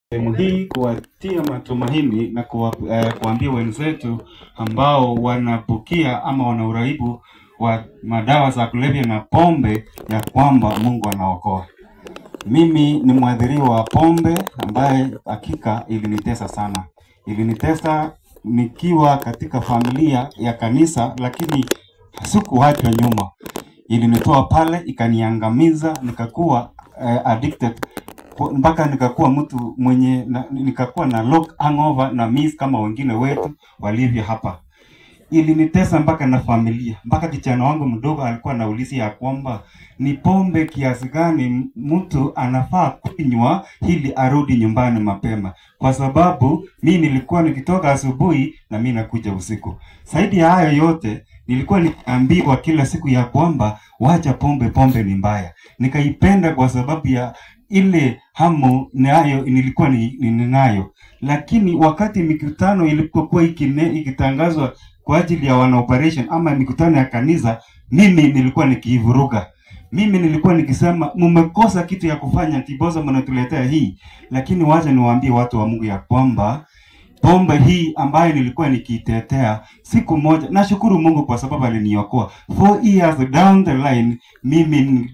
Sehemu hii kuwatia matumaini na kuambia wenzetu ambao wanapukia ama wana uraibu wa madawa za kulevya na pombe ya kwamba Mungu anaokoa. Mimi ni mwadhiriwa wa pombe ambaye hakika ilinitesa sana. Ilinitesa nikiwa katika familia ya kanisa, lakini sikuachwa nyuma. Ilinitoa pale, ikaniangamiza, nikakuwa addicted mpaka nikakuwa mtu mwenye nikakuwa na lock hangover na miss kama wengine wetu walivyo hapa. Ilinitesa mpaka na familia, mpaka kijana wangu mdogo alikuwa anaulizia ya kwamba ni pombe kiasi gani mtu anafaa kunywa ili arudi nyumbani mapema, kwa sababu mimi nilikuwa nikitoka asubuhi na mimi nakuja usiku. Zaidi ya hayo yote, nilikuwa nikiambiwa kila siku ya kwamba wacha pombe, pombe ni mbaya. Nikaipenda kwa sababu ya ile hamu nayo nilikuwa ninayo. Lakini wakati mikutano ilipokuwa ikitangazwa kwa ajili ya wana operation ama mikutano ya kanisa, mimi nilikuwa nikivuruga. Mimi nilikuwa nikisema mmekosa kitu ya kufanya, tiboza mnatuletea hii. Lakini wacha niwaambie watu wa Mungu ya kwamba pombe hii ambayo nilikuwa nikitetea, siku moja nashukuru Mungu kwa sababu aliniokoa. 4 years down the line mimi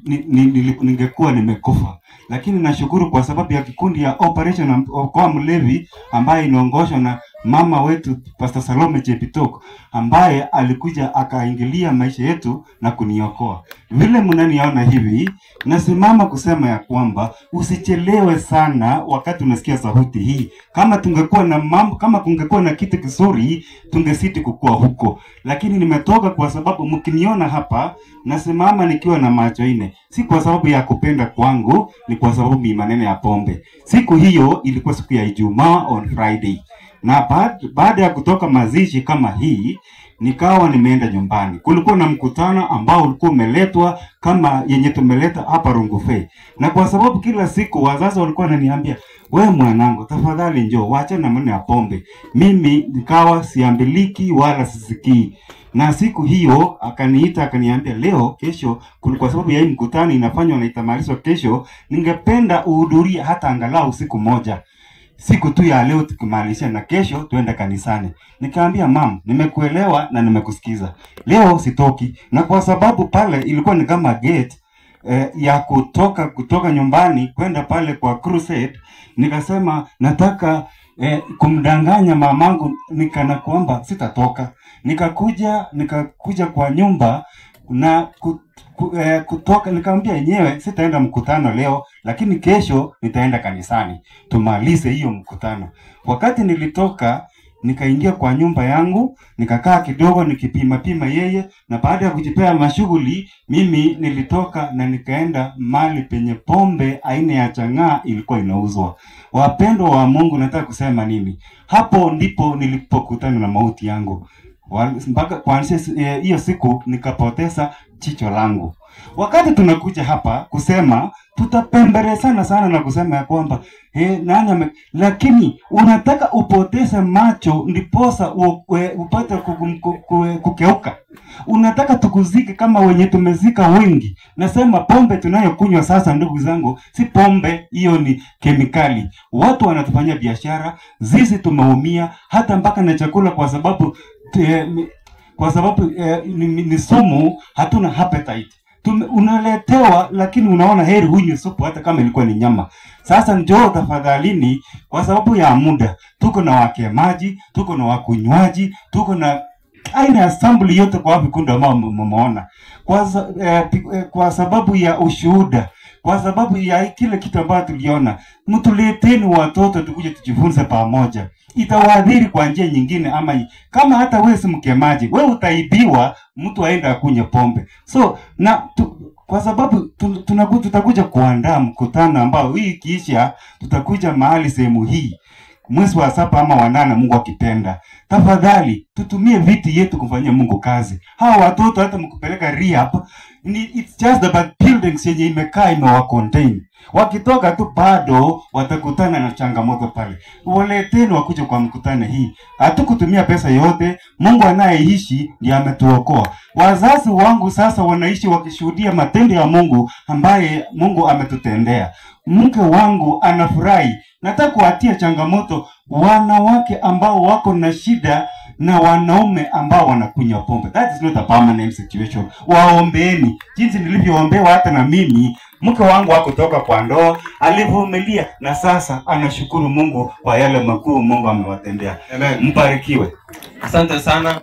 ningekuwa nimekufa. Lakini nashukuru kwa sababu ya kikundi ya Operation Okoa Mlevi ambaye inaongozwa na mama wetu Pastor Salome Chepitok, ambaye alikuja akaingilia maisha yetu na kuniokoa. Vile mnaniona hivi, nasimama kusema ya kwamba usichelewe sana wakati unasikia sauti hii. Kama tungekuwa na mambo, kama kungekuwa na kitu kizuri, tungesiti kukua huko. Lakini nimetoka kwa sababu mkiniona hapa nasimama nikiwa na macho ine. Si kwa sababu ya kupenda kwangu, ni kwa sababu ya maneno ya pombe. Siku hiyo ilikuwa siku ya Ijumaa on Friday. Na baada ya kutoka mazishi kama hii, nikawa nimeenda nyumbani. Kulikuwa na mkutano ambao ulikuwa umeletwa kama yenye tumeleta hapa Rungufe. Na kwa sababu kila siku wazazi walikuwa wananiambia, "Wewe mwanangu, tafadhali njoo, wacha na maneno ya pombe." Mimi nikawa siambiliki wala sisikii. Na siku hiyo akaniita akaniambia, "Leo kesho kwa sababu ya hii mkutano inafanywa na itamalizwa kesho, ningependa uhudhurie hata angalau siku moja. Siku tu ya leo tukimalisha na kesho tuenda kanisani." Nikaambia, "Mama, nimekuelewa na nimekusikiza. Leo sitoki." Na kwa sababu pale ilikuwa ni kama gate ya kutoka nyumbani kwenda pale kwa crusade, nikasema nataka kumdanganya mamangu nikana kwamba sitatoka. Nikakuja kwa nyumba na kutoka nikamwambia yenyewe sitaenda mkutano leo, lakini kesho nitaenda kanisani tumalize hiyo mkutano. Wakati nilitoka nikaingia kwa nyumba yangu, nikakaa kidogo nikipima yeye, na baada ya kujipea mashughuli mimi nilitoka na nikaenda mali penye pombe aina ya chang'aa ilikuwa inauzwa. Wapendwa wa Mungu, nataka kusema nini? Hapo ndipo nilipokutana na mauti yangu. Mpaka kuanzia hiyo siku nikapoteza jicho langu. Wakati tunakuja hapa kusema tutapembere sana na kusema ya kwamba lakini unataka upoteze macho ndiposa upate kukeuka. Unataka tukuzike kama wenye tumezika wengi. Nasema pombe tunayokunywa sasa, ndugu zangu, si pombe, hiyo ni kemikali. Watu wanatufanyia biashara, sisi tumeumia hata mpaka na chakula kwa sababu ni sumu, hatuna appetite. Unaletewa lakini unaona heri hunywe supu hata kama ilikuwa ni nyama. Sasa njoo tafadhalini, kwa sababu ya muda. Tuko na wakemaji, tuko na wakunywaji, tuko na aina ya assembly yote kwa vikundi ambao mmeona. Kwa sababu ya ushuhuda, kwa sababu ya kile kitu ambacho tuliona, mtuleteni watoto tukuje tujifunze pamoja. Itawadhiri kwa njia nyingine, ama kama hata wewe si mkemaji, wewe utaibiwa mtu aenda akunywe pombe. So kwa sababu tutakuja kuandaa mkutano ambao hii kisha tutakuja mahali sehemu hii mwezi wa 7 ama wa 8 Mungu akipenda. Tafadhali tutumie viti yetu kufanyia Mungu kazi. Hawa watoto hata mkupeleka rehab, it's just about buildings yenye imekaa imewa contain. Wakitoka tu bado watakutana na changamoto pale. Waleteni wakuje kwa mkutano hii. Hatukutumia pesa yote, Mungu anayeishi ndiye ametuokoa. Wazazi wangu sasa wanaishi wakishuhudia matendo ya Mungu ambaye Mungu ametutendea. mke wangu anafurahi. Nataka kuwatia changamoto wanawake ambao wako na shida na wanaume ambao wanakunywa pombe. That is not a permanent situation. Waombeeni jinsi nilivyoombewa hata na mimi. Mke wangu hakutoka kwa ndoa, alivumilia na sasa anashukuru Mungu kwa yale makuu Mungu amewatendea. Amen. Mbarikiwe. Asante sana.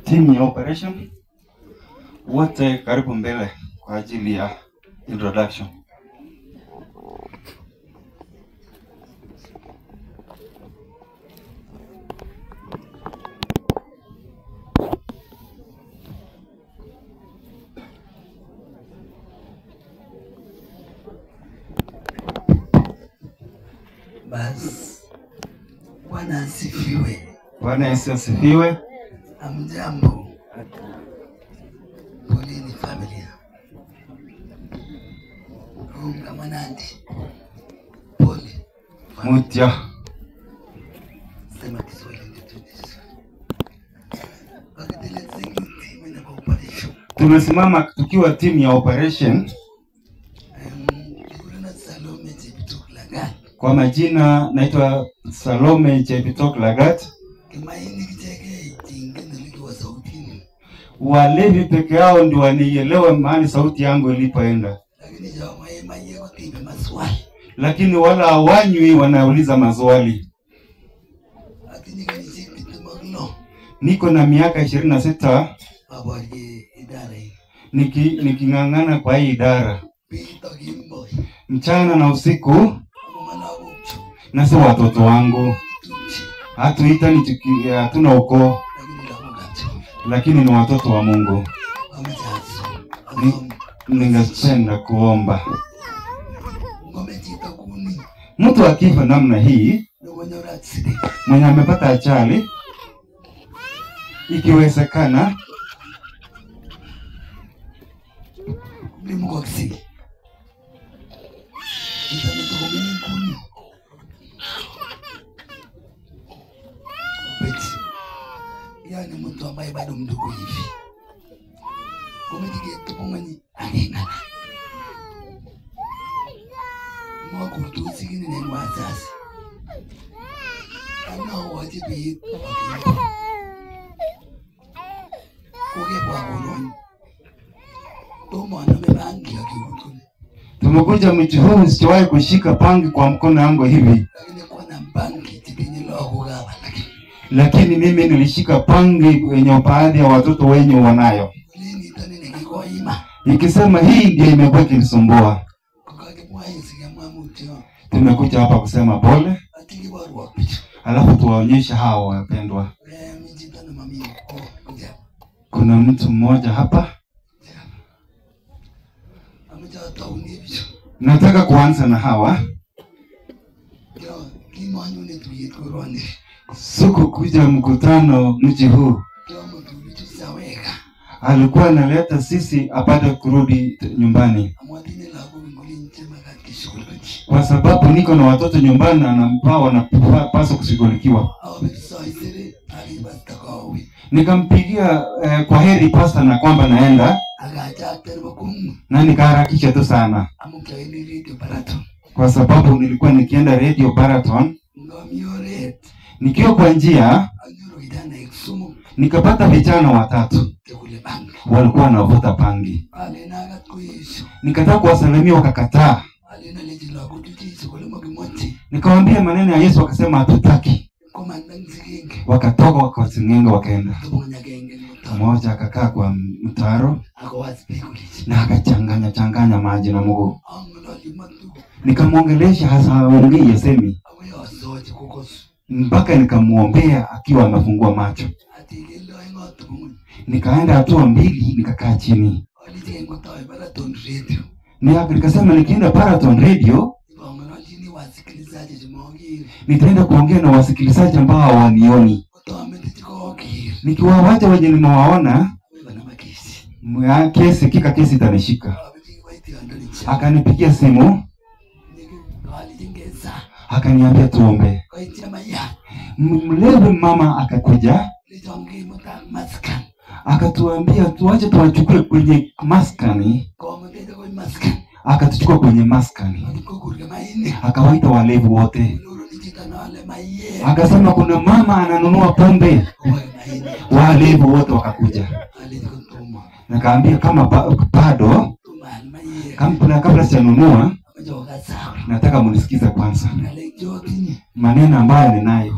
Team ya operation wote karibu mbele kwa ajili ya introduction. Bas, Bwana asifiwe. Bwana Yesu asifiwe. Amjambo. Poleni familia. Unga manandi. Pole. Mutya. Sema Kiswahili ndio. Wakati timu na operation. Tumesimama tukiwa timu ya operation. Salome Chebitok Lagat. Kwa majina naitwa Salome Chebitok Lagat. Kimaini kicheke tingene likiwa sautini. Walevi peke yao ndio wanielewe mahali sauti yangu ilipoenda. Lakini jamaa yeye kwa tibe maswali. Lakini wala hawanywi wanauliza maswali. Lakini kanisikitu magno. Niko na miaka 26. Habari idara hii. Nikingangana kwa hii idara. Mchana na usiku. Na si watoto wangu. Hatuita hatuna ukoo. Lakini ni watoto wa Mungu. Ningependa kuomba. Mtu akifa namna hii, mwenye amepata ajali, ikiwezekana yani mtu ambaye bado mdogo hivi. Kumejike tupongani angengana. Mwako tusikini ni mwazasi. Ana wajibi kuge kwa koloni. Tomo anamebangi akiutuni. Tumekuja mji huu sijawahi kushika pangi kwa mkono wangu hivi. Lakini kwa na bangi tipini lo kugawa lakini mimi nilishika pangi wenye baadhi ya watoto wenye wanayo. Ikisema hii ndio imekuwa kinisumbua. Tumekuja hapa kusema pole. Alafu tuwaonyeshe hao wapendwa. Kuna mtu mmoja hapa. Nataka kuanza na hawa. Siku kuja mkutano mji huu. Alikuwa analeta sisi apate kurudi nyumbani. Kwa sababu niko na watoto nyumbani na ambao wanapaswa kushughulikiwa. Nikampigia kwa heri pasta na kwamba naenda. Na nikaharakisha tu sana. Kwa sababu nilikuwa nikienda Radio Baraton. Nikiwa kwa njia nikapata vijana watatu walikuwa wanavuta pangi. Nikataka kuwasalimia wakakataa. Nikamwambia maneno ya Yesu, wakasema hatutaki. Wakatoka wakasingenga wakaenda. Mmoja akakaa kwa mtaro na akachanganya maji na mguu. Nikamwongelesha hasa ongei yasemi. Mpaka nikamuombea akiwa amefungua macho. Nikaenda hatua mbili nikakaa chini. Nikasema nikienda Baraton Radio nitaenda kuongea na wasikilizaji ambao hawanioni. Nikiwaacha wenye nimewaona, kesi itanishika. Akanipigia simu. Akaniambia tuombe. Mlewe mama akakuja. Akatuambia tuache tuwachukue kwenye maskani. Akatuchukua kwenye maskani. Akawaita walevu wote. Akasema kuna mama ananunua pombe. Walevu wote wakakuja. Nikaambia kama bado kabla sijanunua, nataka munisikize kwanza maneno ambayo ninayo.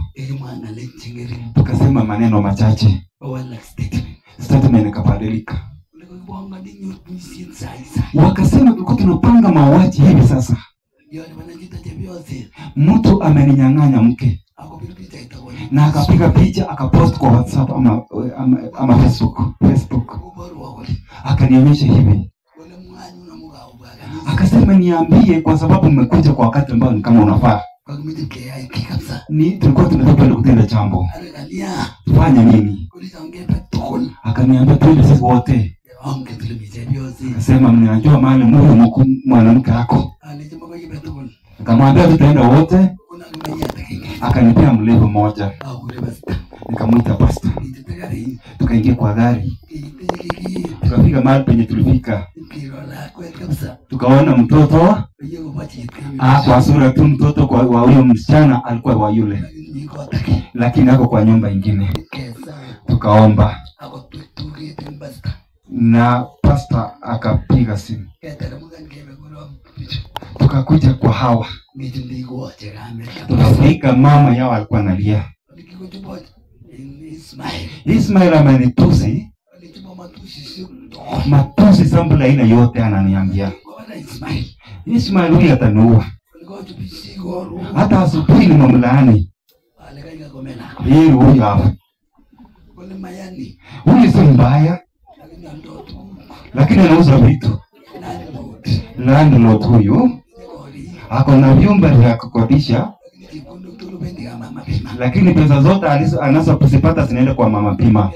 Tukasema maneno machache. Statement ikabadilika. Wakasema tulikuwa tunapanga mauaji hivi sasa. Mtu ameninyang'anya mke. Na akapiga picha akapost kwa WhatsApp ama Facebook. Akanionyesha hivi. Akasema niambie kwa sababu mmekuja kwa wakati ambao ni kama unafaa. Tulikuwa tunataka kutenda jambo. Tufanye nini? Akaniambia twende sisi wote. Akasema mnajua mahali mwanamke wako. Akamwambia tutaenda wote. Akanipea mlevo mmoja. Nikamuita pasta. Tukaingia kwa gari. Tukafika mahali penye tulifika. Tukaona mtoto. Kwa sura tu mtoto wa huyo msichana alikuwa wa yule. Lakini ako kwa nyumba ingine. Tukaomba. Na pasta akapiga simu. Tukakuja kwa hawa. Tukafika mama yao alikuwa analia. Ismail amenitusi. Matusi sample aina yote ananiambia. Ismail huyu ataniua. Hata asubuhi nimemlaani. Huyu hapa. Huyu si mbaya. Lakini anauza vitu. Landlord huyu ako na vyumba vya kukodisha. Lakini pesa zote anazopata zinaenda kwa mama pima.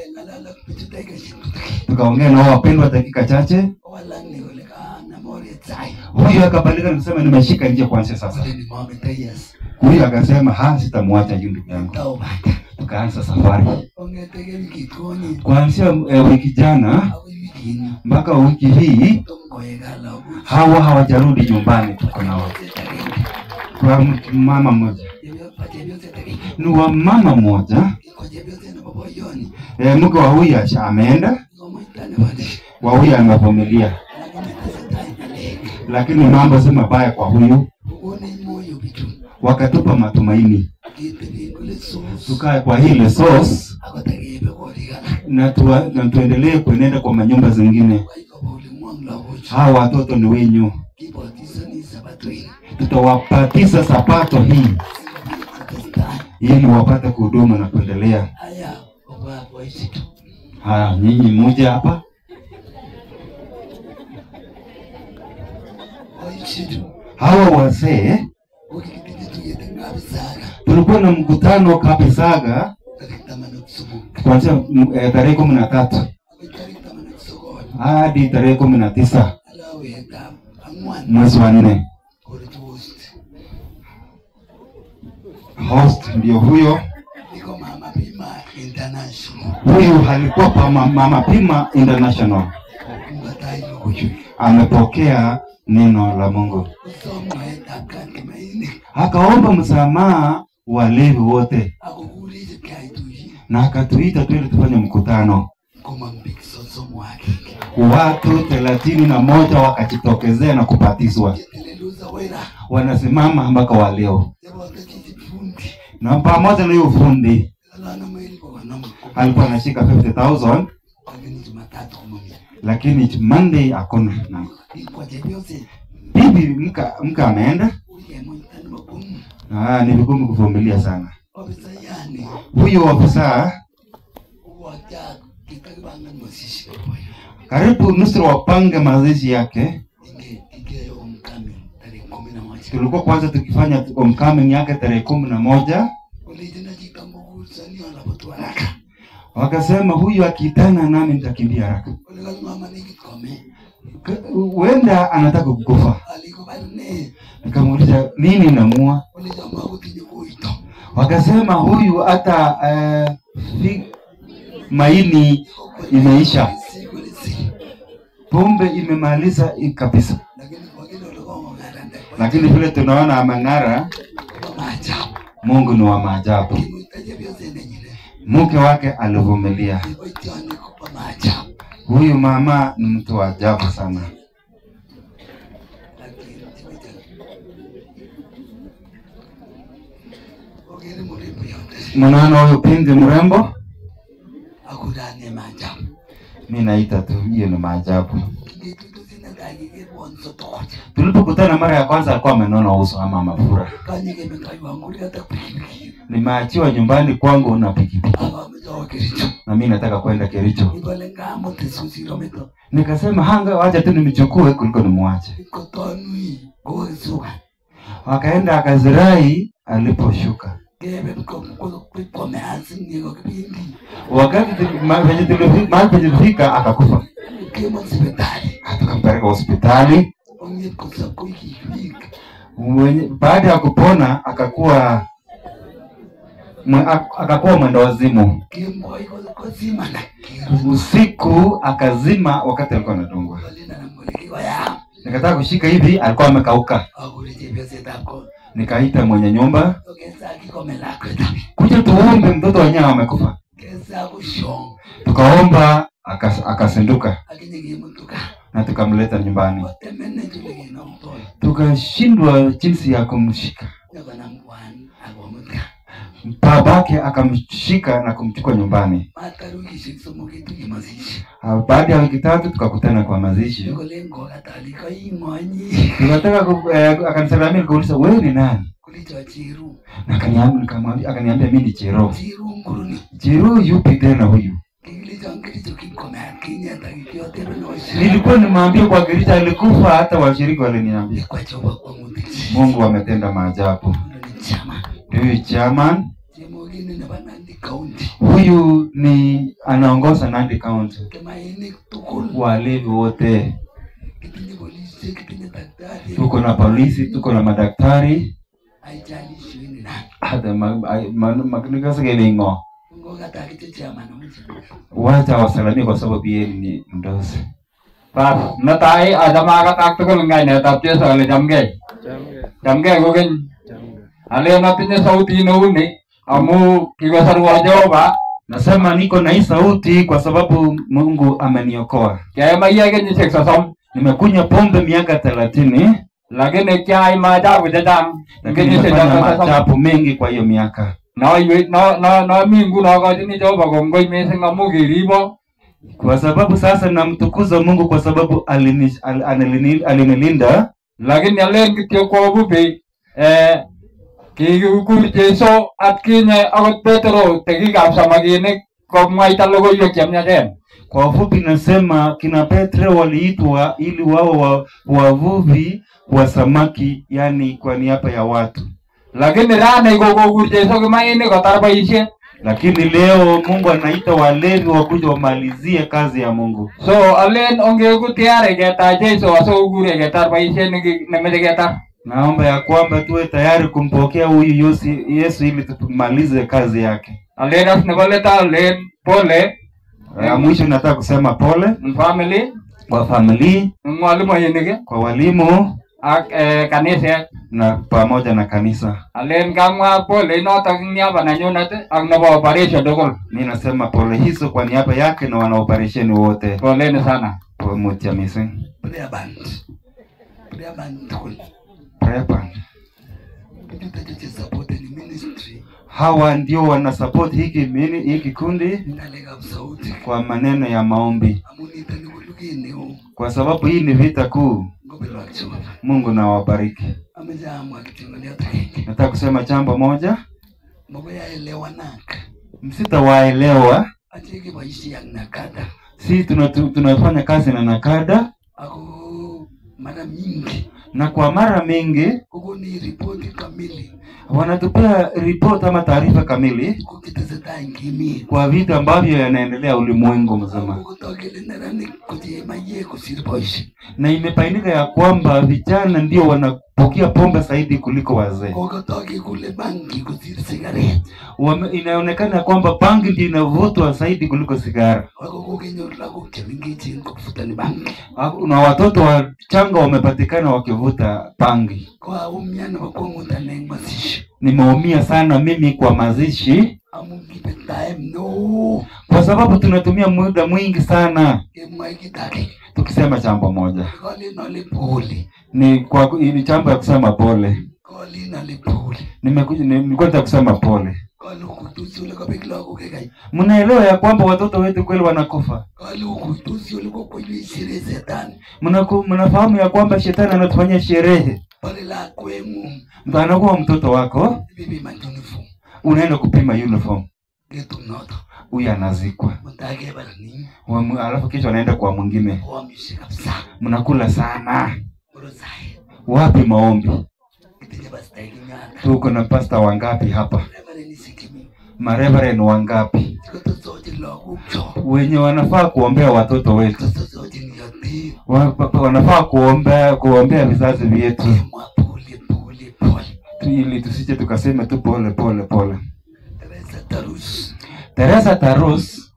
Tukaongea na wapendwa dakika chache. Huyu akabadilika kusema nimeshika nje kwanza sasa. Huyu akasema sitamwacha ndugu yangu. Tukaanza safari. Kuanzia wiki jana mpaka wiki hii hawa hawajarudi nyumbani. Tuko nao. Kwa mama mmoja. Ni wa mama mmoja. Mke wa huyu ameenda. Wa huyu amevumilia. Lakini mambo si mabaya kwa huyu. Wakatupa matumaini. Tukae kwa hile source. Na tuendelee kuenenda kwa manyumba zingine. Hawa watoto ni wenyu. Tutawapatiza sabato hii ili wapate kuhuduma na kuendelea. Haya, nyinyi mmoja hapa. Hawa wazee tulikuwa na mkutano Kapisaga kuanzia tarehe 13 hadi tarehe 19 mwezi wa 4. Host ndio huyo. Huyu alikuwa pa Mama Pima International. Amepokea neno la Mungu. Akaomba msamaha walevi wote. Na akatuita twende tufanye mkutano. Watu 31 wakajitokezea na kubatizwa. Wanasimama mpaka wa leo. Na pamoja na hiyo fundi alikuwa anashika 50,000, lakini Monday akona na bibi mka ameenda. Ni vigumu kuvumilia sana. Huyo afisa karibu nusu wapange mazishi yake. Tulikuwa kwanza tukifanya homecoming yake tarehe 11. Wakasema huyu akitana nami nitakimbia haraka. Wenda anataka kukufa. Nikamuuliza nini namua? Wakasema huyu hata maini imeisha. Pombe imemaliza kabisa. Lakini vile tunaona amang'ara, Mungu ni wa maajabu. Mke wake alivumilia. Huyu mama ni mtu wa ajabu sana. Mnaona huyu pindi mrembo? Mimi naita tu hiyo ni maajabu. Tulipokutana mara ya kwanza alikuwa amenona uso ama mafura. Nimeachiwa nyumbani kwangu na pikipiki. Na mimi nataka kwenda Kericho. Nikasema hanga wacha tu nimechukue kuliko nimwache. Wakaenda akazirai aliposhuka. Wakati mahali tulifika akakufa. Tukampeleka hospitali. Baada ya kupona akakuwa mwendo wazimu. Usiku akazima wakati alikuwa anadungwa. Nikataka kushika hivi alikuwa amekauka. Nikaita mwenye nyumba. Kuja tuombe mtoto wenyewe amekufa. Tukaomba akasinduka. Na tukamleta nyumbani. Tukashindwa jinsi ya kumshika. Babake akamshika na kumchukua nyumbani. Baada ya wiki 3 tukakutana kwa mazishi. Tunataka akanisalamia kuuliza wewe ni nani? Na akaniambia mimi ni Chiro. Chiro yupi tena huyu? Nilikuwa nimwambia kwa Kericho alikufa, hata washiriki waliniambia. Mungu ametenda maajabu. Huyu chairman huyu ni anaongoza Nandi County. Walevi wote. Tuko na polisi, tuko na madaktari. Hata makinikasa gelingo. Wacha wasalamia kwa sababu yeye ni mdosi. Pak, natai ada makatak tukul ngai na tapje sa ale jamge gogen. Ale napinya sauti nouni amu kiwasar wajo ba. Nasema niko na hii sauti kwa sababu Mungu ameniokoa. Kaya maiya ke nyisek sasom. Nimekunywa pombe miaka 30. Lakini kaya maajabu jadam. Lakini nimefanya maajabu mengi kwa hiyo miaka. Na mingu na kajini jao bagongoi meseng amu kiribo. Kwa sababu sasa namtukuza Mungu kwa sababu alinilinda. lakini alen kityo kobubi kikur Jesu atkinye akot Petro tekikab samakinik komwaita logoiwek chemyachen. Kwa ufupi nasema kina Petro waliitwa ili wao wavuvi wa samaki, yani kwa niaba ya watu. Lakini rani kokur Jesu kimainik kotar boisiet. Lakini leo Mungu anaita walevi wakuja wamalizie kazi ya Mungu. So alen ongeku tayari ketar Jesu asokure ketar boisiet nemeche ketar. Naomba ya kwamba tuwe tayari kumpokea huyu Yesu ili tumalize kazi yake. Alen as nebo leta alen pole. Mwisho nataka kusema pole Family, kwa family, mwalimu kwa walimu ak kanisa na pamoja na kanisa. Alen kamwa pole notok niaba nanyunet ak nebo operation tugul. Mimi nasema pole hizo kwa niaba yake na wana operation wote. Poleni sana. Pamoja missing. Prayer band tugul. Prayer band. Ndio support ni ministry. Hawa ndio wana support hiki kundi kwa maneno ya maombi. Kwa sababu hii ni vita kuu. Mungu na wabariki. Nataka kusema jambo moja. Msitawaelewa. Si tunafanya kazi na nakada. Mara mingi. Na kwa mara mingi ni ripoti kamili. Wanatupea report ama taarifa kamili kwa vitu ambavyo yanaendelea ulimwengu mzima. Na imebainika ya kwamba vijana ndio wanapokea pombe zaidi kuliko wazee. Inaonekana kwamba bangi ndio inavutwa zaidi kuliko sigara. Na watoto wachanga wamepatikana wakivuta bangi. Nimeumia sana mimi kwa mazishi. Kwa sababu tunatumia muda mwingi sana tukisema jambo moja. Ni jambo ya kusema pole. Nimekuja kusema pole. Mnaelewa ya kwamba watoto wetu kweli wanakufa. Mnafahamu ya kwamba shetani anatufanyia sherehe. Mtu anakuwa mtoto wako, unaenda kupima uniform, huyu anazikwa, alafu kesho anaenda kwa mwingine. Mnakula sana. Wapi maombi? Tuko na pastor wangapi hapa? Mareverend wangapi wenye wanafaa kuombea watoto wetu? Wanafaa kuombea vizazi vyetu, ili tusije tukasema tu pole pole pole. Teresa Tarus,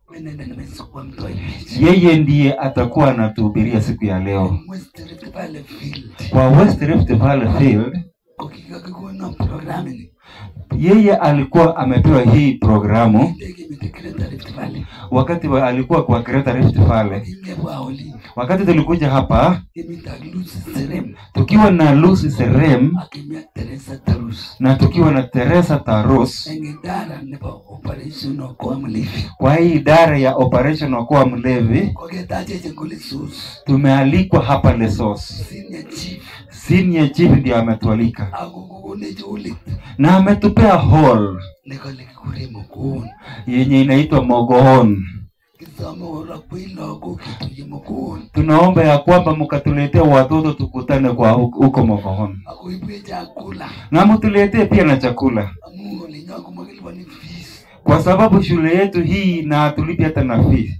yeye ndiye atakuwa anatuhubiria siku ya leo kwa West Rift Valley Field. Yeye alikuwa amepewa hii programu wakati alikuwa kwa Greater Rift Valley. Wakati tulikuja hapa tukiwa na Lucy Serem na tukiwa na Teresa Tarus kwa hii idara ya operation Okoa Mlevi, tumealikwa hapa Lesos. Senior chief ndiye ametualika na ametupea hall yenye inaitwa Mogohon. Tunaomba ya kwamba mkatuletea watoto tukutane kwa huko Mogohon, na mtuletee pia na chakula, kwa sababu shule yetu hii na tulipi hata na fees.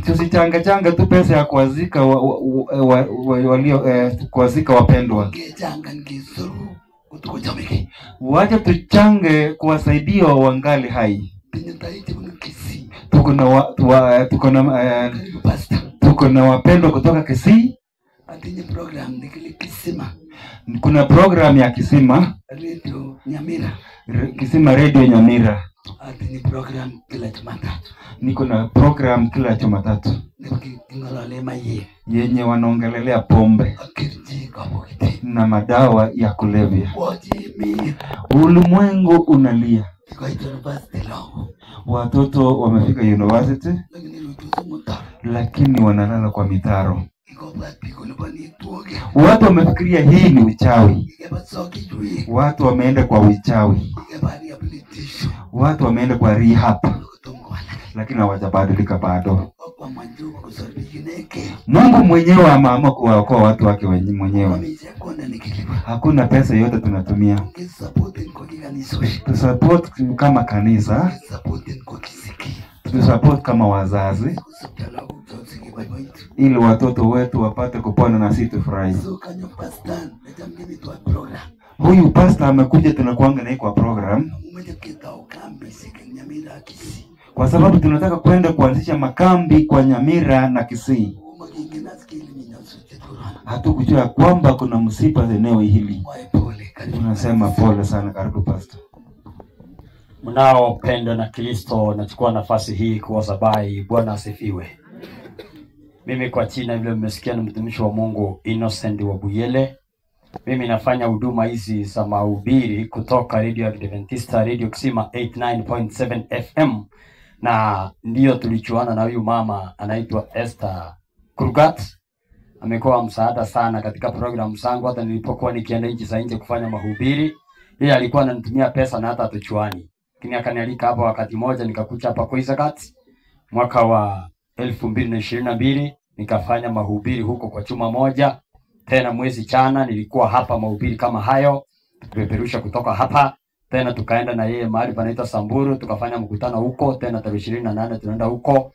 Tusichanga tu pesa ya kuwazika walio kuwazika wapendwa. Wacha tuchange kuwasaidia wangali hai. Tuko na wapendwa kutoka Kisii. Kuna program ya Kisima Radio Nyamira. Kisima Radio Nyamira. Program kila Jumatatu. Niko na program kila Jumatatu yenye wanaongelelea pombe na madawa ya kulevya. Ulimwengu unalia. Watoto wamefika university lakini wanalala kwa mitaro. Watu wamefikiria hii ni uchawi. Watu wameenda kwa uchawi. Watu wameenda kwa rehab. Lakini hawajabadilika bado. Mungu mwenyewe ameamua kuwaokoa watu wake mwenyewe. Hakuna pesa yote tunatumia. Tusupport kama kanisa. Tusupport kama wazazi. Ili watoto wetu wapate kupona na sisi tufurahi. Huyu pastor amekuja tunakuanga naye kwa program. Kwa sababu tunataka kwenda kuanzisha makambi kwa Nyamira na Kisii. Hatukujua kwamba kuna msiba eneo hili. Tunasema pole sana. Karibu pastor. Mnaopendwa na Kristo, nachukua nafasi hii kuwasabai. Bwana asifiwe. Mimi kwa jina vile mmesikia ni mtumishi wa Mungu Innocent wa Buyele. Mimi nafanya huduma hizi za mahubiri kutoka Radio Adventista Radio Kisima 89.7 FM. Na ndio tulichuana na huyu mama anaitwa Esther Kurgat. Amekuwa msaada sana katika programu zangu, hata nilipokuwa nikienda nchi za nje kufanya mahubiri. Yeye alikuwa ananitumia pesa na hata tuchuani. Lakini akanialika hapa wakati moja nikakuja hapa kwa Isagat mwaka wa 2022 nikafanya mahubiri huko kwa chuma moja. Tena mwezi jana nilikuwa hapa mahubiri kama hayo, tupeperusha kutoka hapa. Tena tukaenda na yeye mahali panaitwa Samburu tukafanya mkutano huko. Tena tarehe 28 tunaenda huko.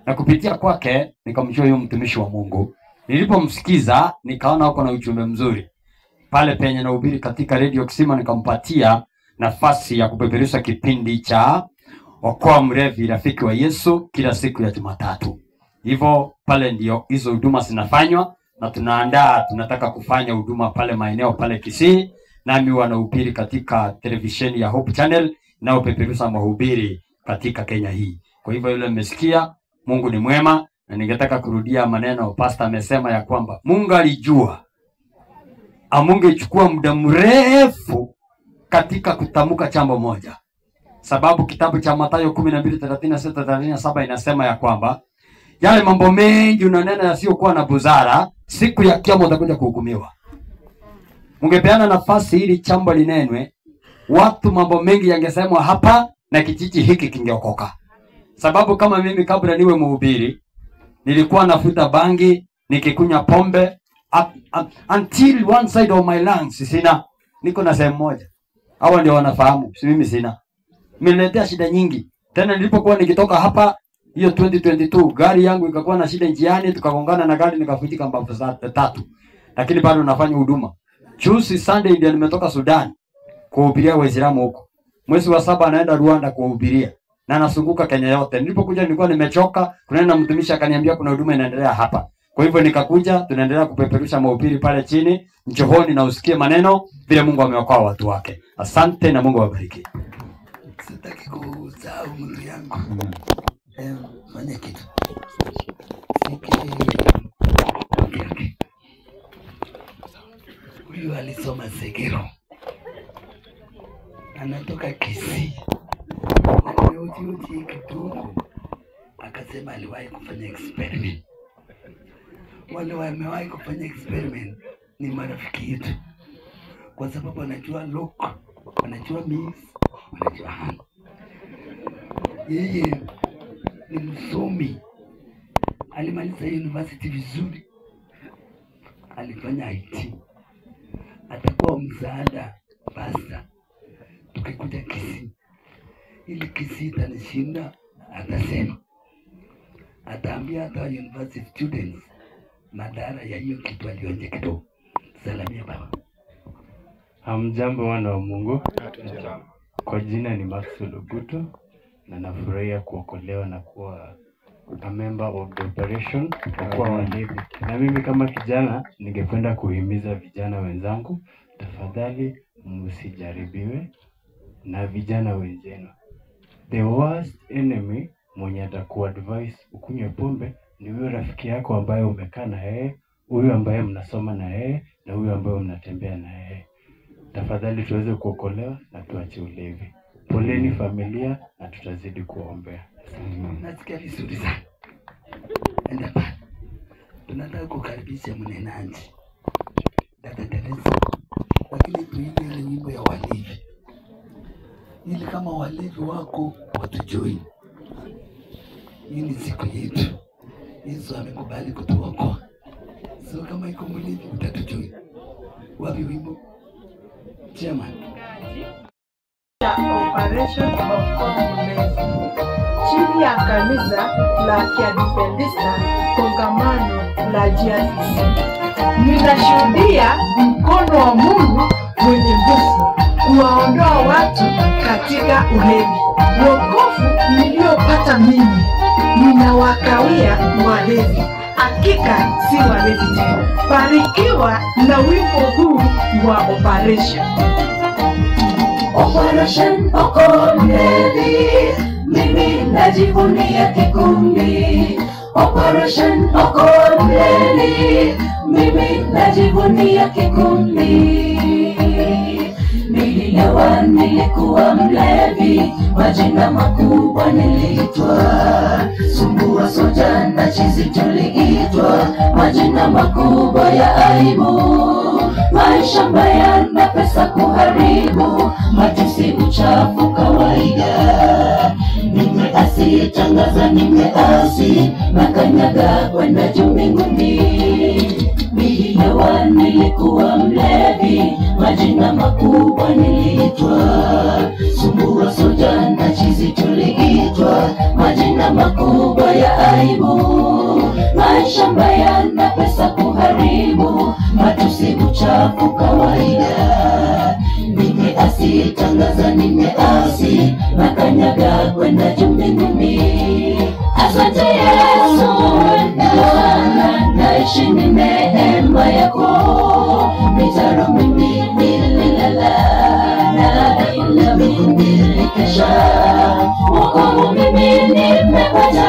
Na kupitia kwake nikamjua huyo mtumishi wa Mungu. Nilipomsikiza nikaona huko na ujumbe mzuri. Pale penye nahubiri katika Radio Kisima nikampatia nafasi ya kupeperusha kipindi cha Okoa Mlevi Rafiki wa Yesu kila siku ya Jumatatu. Hivyo pale ndio hizo huduma zinafanywa na tunataka kufanya huduma pale maeneo pale Kisii. Nami wanahubiri katika televisheni ya Hope Channel na upeperusha mahubiri katika Kenya hii. Kwa hivyo yule mmesikia, Mungu ni mwema. Na ningetaka kurudia maneno pastor amesema ya kwamba Mungu alijua amungechukua muda mrefu katika kutamka jambo moja. Sababu kitabu cha Mathayo 12:36-37 inasema ya kwamba yale mambo mengi unanena yasiokuwa na busara, siku ya kiyama utakuja kuhukumiwa. Mungepeana nafasi ili jambo linenwe, watu mambo mengi yangesemwa hapa na kijiji hiki kingeokoka. Sababu kama mimi kabla niwe mhubiri nilikuwa nafuta bangi, nikikunywa pombe until one side of my lungs sina. Niko na sehemu moja. Hawa ndio wanafahamu, si mimi sina. Nimeletea shida nyingi. Tena nilipokuwa nikitoka hapa hiyo 2022 gari yangu ikakuwa na shida njiani, tukagongana na gari nikafutika mbavu 3. Lakini bado nafanya huduma. Juzi Sunday ndio nimetoka Sudan kuhubiria Waislamu huko. Mwezi wa 7 naenda Rwanda kuhubiria. Na nasunguka Kenya yote. Nilipokuja nilikuwa nimechoka, kuna mtumishi akaniambia kuna huduma inaendelea hapa. Kwa hivyo nikakuja, tunaendelea kupeperusha mahubiri pale chini, njooni na usikie maneno vile Mungu ameokoa watu wake. Asante na Mungu awabariki. Sitaki kusahau mtu yangu. Fanya kitu. Huyu alisoma Segero. Anatoka Kisii. Uji kidogo. Akasema aliwahi kufanya experiment. Wale wamewahi kufanya experiment ni marafiki yetu. Kwa sababu wanajua look, wanajua mix, wanajua hang. Yeye ni msomi. Alimaliza university vizuri. Alifanya IT. Atakuwa msaada basta. Tukikuja Kisii. Ili Kisii itanishinda, atasema. Ataambia hata university students madhara ya hiyo kitu alionje kidogo. Salamia baba. Hamjambo wana wa Mungu. Kwa jina ni Maxwell Oguto na nafurahia kuokolewa na kuwa a member of the operation kwa walevi. Na mimi kama kijana ningependa kuhimiza vijana wenzangu, tafadhali msijaribiwe na vijana wenzenu. The worst enemy mwenye atakuwa advice ukunywe pombe ni huyo rafiki yako ambaye umekaa na yeye, huyo ambaye mnasoma na yeye na huyo ambaye mnatembea na yeye. Tafadhali tuweze kuokolewa na tuache ulevi. Poleni familia na tutazidi kuombea. Nasikia vizuri sana. Enda pale. tunataka kukaribisha mnenaji dada Teresa, lakini tuimbe ile nyimbo ya walevi, ili kama walevi wako watujui. Hii ni siku yetu, Yesu amekubali kutuokoa, sio kama iko mlevi utatujui. Wapi wimbo chairman? Operation of Mlezi chini ya kanisa la Kiadventista kongamano la GIC. Ninashuhudia mkono wa Mungu mwenye nguvu kuwaondoa watu katika ulevi. Wokovu niliopata mimi ninawakawia walevi, hakika si walevi tena. Barikiwa na wimbo huu wa Operation. Operation Okoa Mlevi, mimi najivunia kikundi. Operation Okoa Mlevi, mimi najivunia kikundi. Nililewa, nilikuwa mlevi, majina makubwa niliitwa. Sumbua, soja na chizi tuliitwa, majina makubwa ya aibu. Maisha mbaya na pesa kuharibu, matusi, uchafu kawaida. Nimeasi, tangaza nimeasi, nakanyaga kwenda juu mbinguni. Nililewa, nilikuwa mlevi, majina makubwa niliitwa. Sumbua, soja na chizi tuliitwa, majina makubwa ya aibu. Maisha mbaya na pesa kuharibu, matusi, uchafu kawaida. Nimeasi, tangaza nimeasi, nakanyaga kwenda juu mbinguni. Asante Yesu Bwana, naishi ni neema yako. Mitaro mimi nililala, na ila mimi nilikesha. Wokovu mimi nimepata,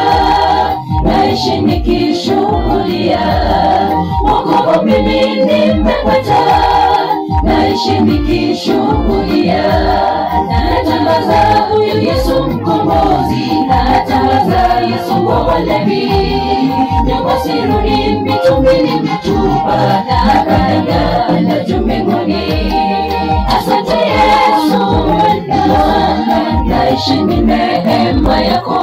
naishi nikishuhudia. Wokovu mimi nimepata, naishi nikishuhudia. Natangaza huyu Yesu mkombozi, natangaza Yesu wa walevi. Nyumba sirudi, mitungi nimetupa, nakaenda na juu mbinguni. Asante Yesu Bwana, naishi ni neema yako.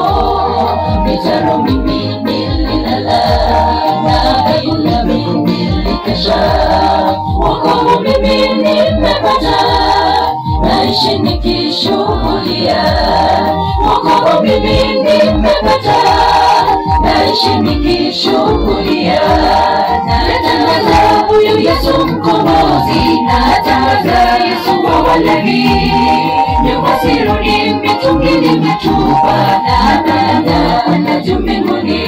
Mitaro mimi nililala, na ila mimi nilikesha. Wokovu mimi nimepata, naishi nikishuhudia. Wokovu mimi nimepata, naishi nikishuhudia. Natangaza huyu Yesu mkombozi, natangaza Yesu wa walevi. Nyumba sirudi, mitungi nimetupa, nakaenda na juu mbinguni.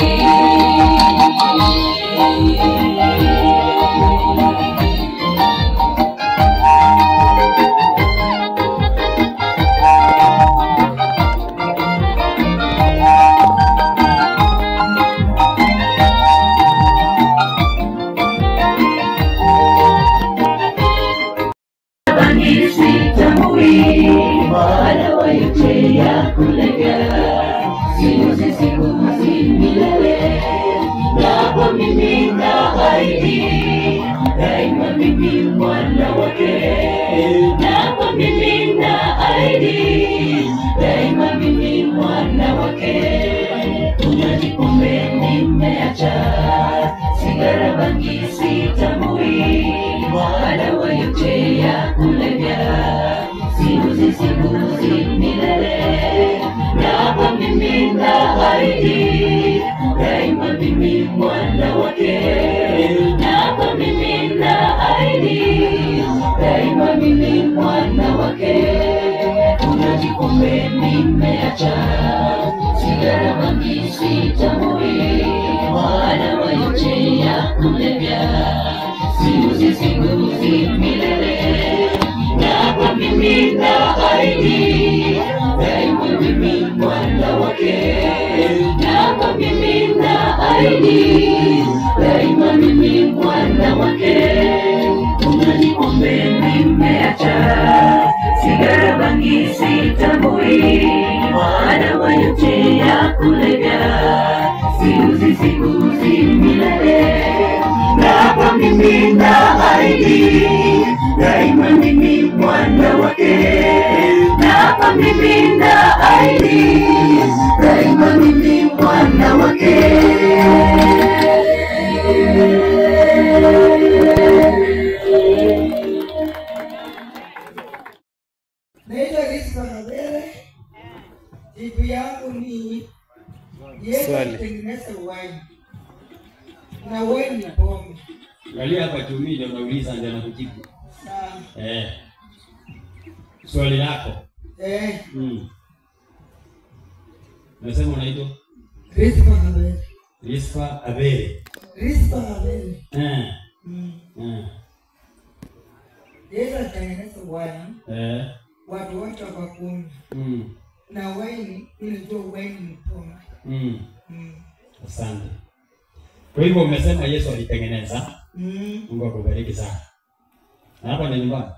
Madawa yote ya kulevya, siku milele. Na kwa mimi naahidi, daima mimi mwana wake. Na kwa mimi naahidi, daima mimi mwana wake. Unywaji pombe nimeacha, sigara, bangi sitambui. Madawa yote ya kulevya, siku milele. Na kwa mimi naahidi, daima mimi mwana wake. Na kwa mimi naahidi, daima mimi mwana wake. Unywaji pombe nimeacha, sigara, bangi sitambui. Madawa yote ya kulevya, siku milele. Na kwa mimi naahidi, daima mimi mwana wake. Na kwa mimi naahidi, daima mimi mwana wake. Unywaji pombe nimeacha, sigara, bangi sitambui. Madawa yote ya kulevya, siuzi sikuzi milele. Na kwa mimi naahidi daima mimi mwana wake. Na kwa mimi naahidi daima mimi mwana wake. Naitwa Rizka Kabele. Jibu yangu ni Yesu alitengeneza wine na wine ni pombe. Angalia hapa Tumi ndio unauliza ndio anakujibu. Swali lako. Nasema unaitwa Rizka Kabele. Rizka Abele. Rizka Kabele. Yesu alitengeneza wine. Watu wote wakakunywa. Na wine unajua wine ni pombe. Asante. Kwa hivyo umesema Yesu alitengeneza. Mungu akubariki sana. Na hapa ni nyumbani?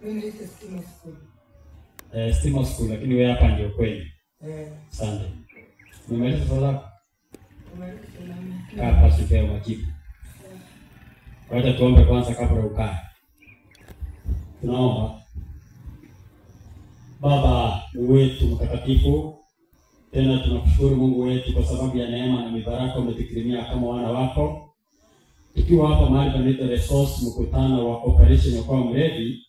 Mimi ni Stima School. Stima School, lakini wewe hapa ndio kweli. Asante. Umemaliza swali lako? Hapa sipea majibu. Wacha tuombe kwanza kabla ukae. Tunaomba. Baba wetu mtakatifu, tena tunakushukuru Mungu wetu kwa sababu ya neema na mibaraka umetukirimia kama wana wako. Tukiwa hapa mahali panaitwa Resource, mkutano wa Operation ya kwa mlevi,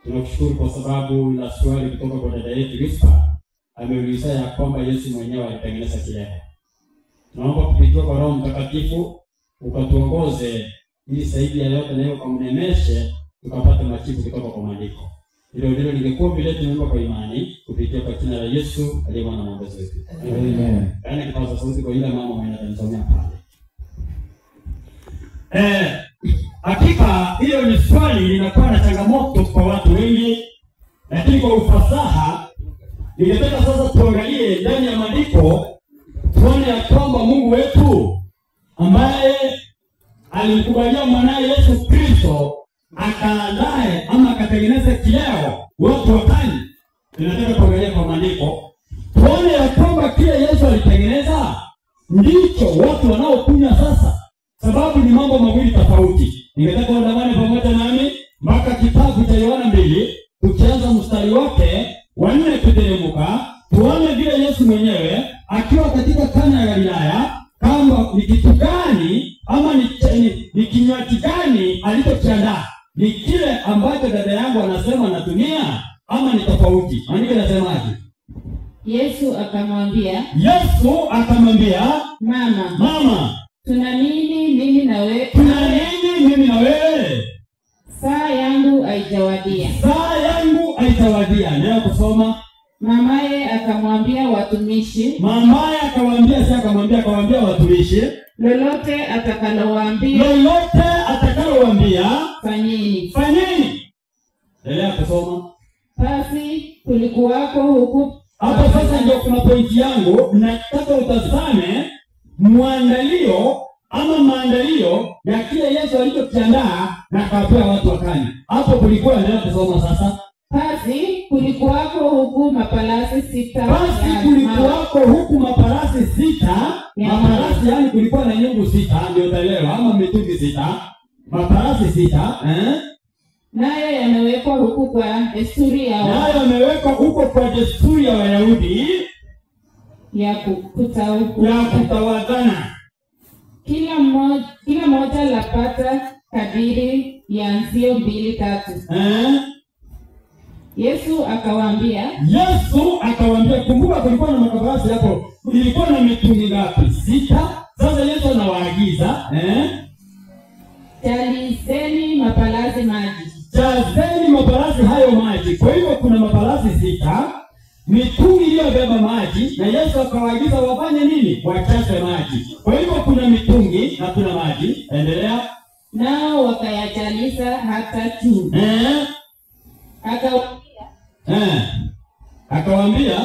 tunakushukuru kwa sababu la swali kutoka kwa dada yetu Rizka ameuliza ya kwamba Yesu mwenyewe alitengeneza kileo. Tunaomba kupitia kwa Roho Mtakatifu ukatuongoze ili zaidi ya yote leo kumnemeshe tukapata majibu kutoka kwa maandiko. Hilo ndilo ningekuwa vile tunaomba kwa imani kupitia kwa jina la Yesu aliye Bwana na Mwokozi wetu. Amen. Kana kipaza sauti kwa ile mama mwenye ananisomea pale. Hakika hiyo ni swali linakuwa na changamoto kwa watu wengi, lakini kwa ufasaha ningetaka sasa tuangalie ndani ya maandiko tuone ya kwamba Mungu wetu ambaye alimkubalia mwanae Yesu Kristo akaandae ama akatengeneza kileo watu wakani. Tunataka kuangalia kwa maandiko tuone ya kwamba kile Yesu alitengeneza ndicho watu wanaokunywa sasa, sababu ni mambo mawili tofauti. Ningetaka uandamane pamoja nami mpaka kitabu cha Yohana 2 tukianza mstari wake wa 4 kuteremka, tuone vile Yesu mwenyewe akiwa katika Kana ya Galilaya kama ni kitu gani ama ni kinywaji gani alichokiandaa. Ni kile ambacho dada yangu anasema natumia ama ni tofauti? Maandiko yanasemaje? Yesu akamwambia, mama, tuna nini mimi na wewe? Saa yangu haijawadia. Ndio kusoma. Mamaye akamwambia watumishi. Akawaambia watumishi. Lolote atakalowaambia fanyeni. Endelea kusoma. Basi kulikuwako huku. Hapo sasa ndio kuna pointi yangu, nataka utazame maandalio ya kile Yesu alichokiandaa na akawapea watu wakani. Hapo kulikuwa, endelea kusoma sasa. Basi kulikuwako huku maparasi sita. Maparasi yani kulikuwa na nyungu 6, ndio utaelewa, ama mitungi 6. Maparasi 6, nayo yamewekwa huku kwa desturi ya Wayahudi ya kutawadhana. Kila moja lapata kadiri ya nzio 2-3. Yesu akawaambia, kumbuka kulikuwa na maparasi hapo. Ilikuwa na mitungi ngapi? 6. Sasa Yesu anawaagiza jalizeni maparasi maji. Jazeni maparasi hayo maji. Kwa hivyo kuna maparasi 6, mitungi iliyobeba maji, na Yesu akawaagiza wafanye nini? Wachache maji. Kwa hivyo kuna mitungi na kuna maji. Endelea. Nao wakayajaliza hata juu. Akawaambia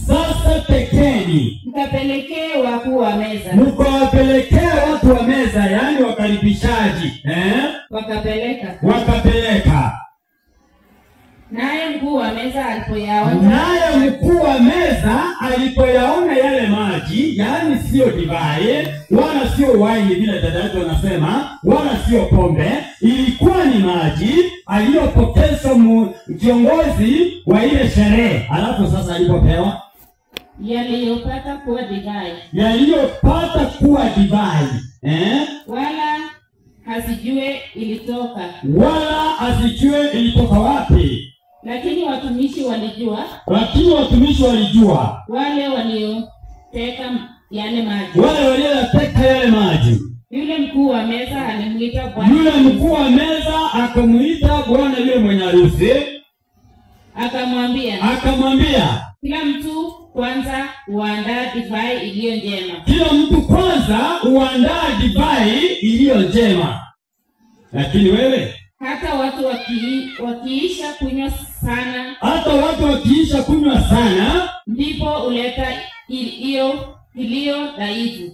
sasa tekeni. Mkapelekee watu wa meza. Yani wakaribishaji. Wakapeleka. Naye mkuu wa meza alipoyaona yale maji, yaani sio divai wala sio waini vile dada yetu anasema, wala sio pombe, ilikuwa ni maji aliyopokezwa kiongozi wa ile sherehe. Alafu sasa alipopewa yaliyopata kuwa divai, wala hasijue ilitoka wapi. Lakini watumishi walijua, wale walioteka yale maji. Yule mkuu wa meza akamuita bwana yule mwenye harusi, akamwambia kila mtu kwanza uandaa divai iliyo njema. Lakini wewe hata watu wakiisha kunywa sana, ndipo uleta iliyo dhaifu.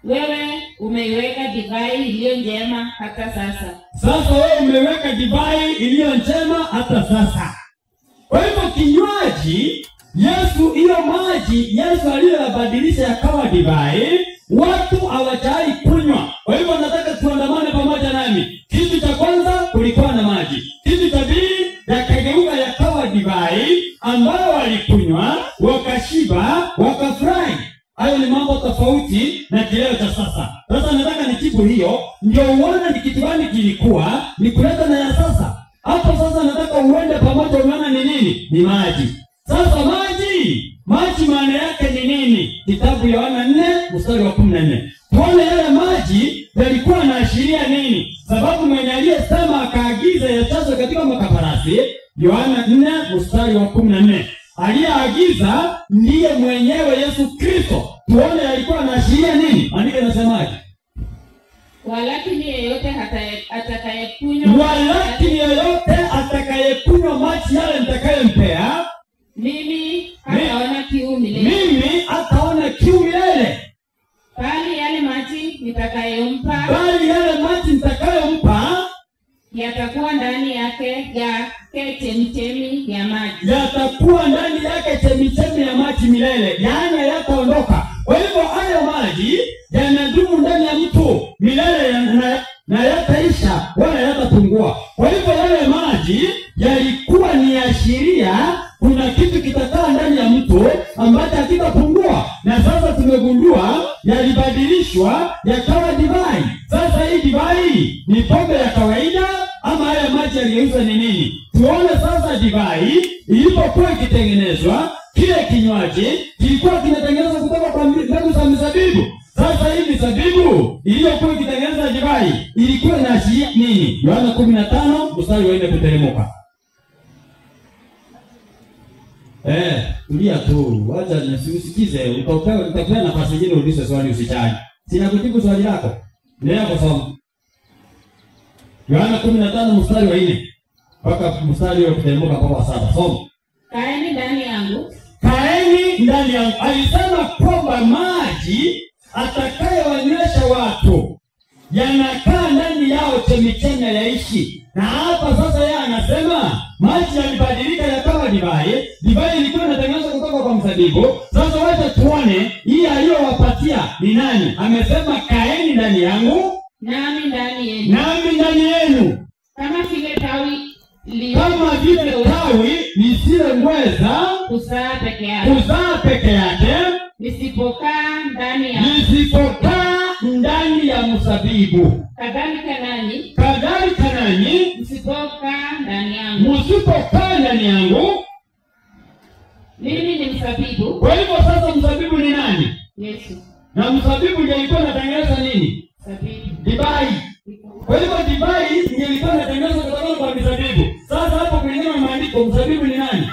Wewe umeiweka divai iliyo njema hata sasa. Kwa hivyo kinywaji Yesu aliyobadilisha yakawa divai, watu hawajai kunywa. Kwa hivyo nataka tuandamane pamoja nami. Kitu cha kwanza kulikuwa na maji. Kitu cha pili yakageuka yakawa divai ambao walikunywa, wakashiba, wakafurahi. Hayo ni mambo tofauti na kileo cha sasa. Sasa nataka nijibu hiyo, ndio uone ni kitu gani kilikuwa, ni kuleta na ya sasa. Hapo sasa nataka uende pamoja unaona ni nini? Ni maji. Sasa maji maana yake ni nini? Kitabu Yohana 4:14. Tuone yale maji yalikuwa yanaashiria nini? Sababu mwenye aliyesema akaagiza yachazwe katika makaparasi, Yohana 4:14. Aliyeagiza ndiye mwenyewe Yesu Kristo. Tuone yalikuwa yanaashiria nini? Andika nasemaje? Walakini yeyote atakayekunywa maji yale nitakayempea, mimi ataona kiu milele. Bali yale maji nitakayompa yatakuwa ndani yake chemichemi ya maji milele, yaani hayataondoka. Kwa hivyo hayo maji yanadumu ndani ya mtu milele na yataisha wala yatapungua. Kwa hivyo yale maji yalikuwa ni ashiria kuna kitu kitakaa ndani ya mtu ambacho hakitapungua. Na sasa tumegundua yalibadilishwa yakawa divai. Sasa hii divai ni pombe ya kawaida ama haya maji yaliyouzwa ni nini? Tuone sasa divai ilipokuwa ikitengenezwa, kile kinywaji kilikuwa kinatengenezwa kutoka kwa mbegu za mizabibu. Sasa hii mizabibu iliyokuwa ikitengeneza divai ilikuwa inaashiria nini? Yohana 15:4 kuteremka. Tulia tu, wacha nisikize, utapewa nafasi nyingine ulize swali usijali. Sina kujibu swali lako. Endelea kusoma. Yohana 15:4 mpaka mstari wa kuteremka kwa 7. Soma. Kaeni ndani yangu. Alisema kwamba maji atakayewanywesha watu yanakaa ndani yao chemichemi yaishi. Na hapa sasa yeye anasema maji yalibadilika yakawa divai. Divai ilikuwa inatengenezwa kutoka kwa mzabibu. Sasa wacha tuone hii aliyowapatia ni nani. Amesema kaeni ndani yangu nami ndani yenu. Kama vile tawi lisiloweza kuzaa peke yake lisipokaa ndani ya mzabibu, kadhalika nanyi msipokaa ndani yangu. Mimi ni mzabibu. Kwa hivyo sasa mzabibu ni nani? Yesu. Na mzabibu ndiye alikuwa anatengeneza nini? Divai. Kwa hivyo divai ndiye alikuwa anatengeneza kutoka kwa mzabibu. Sasa hapo kwenye maandiko mzabibu ni nani?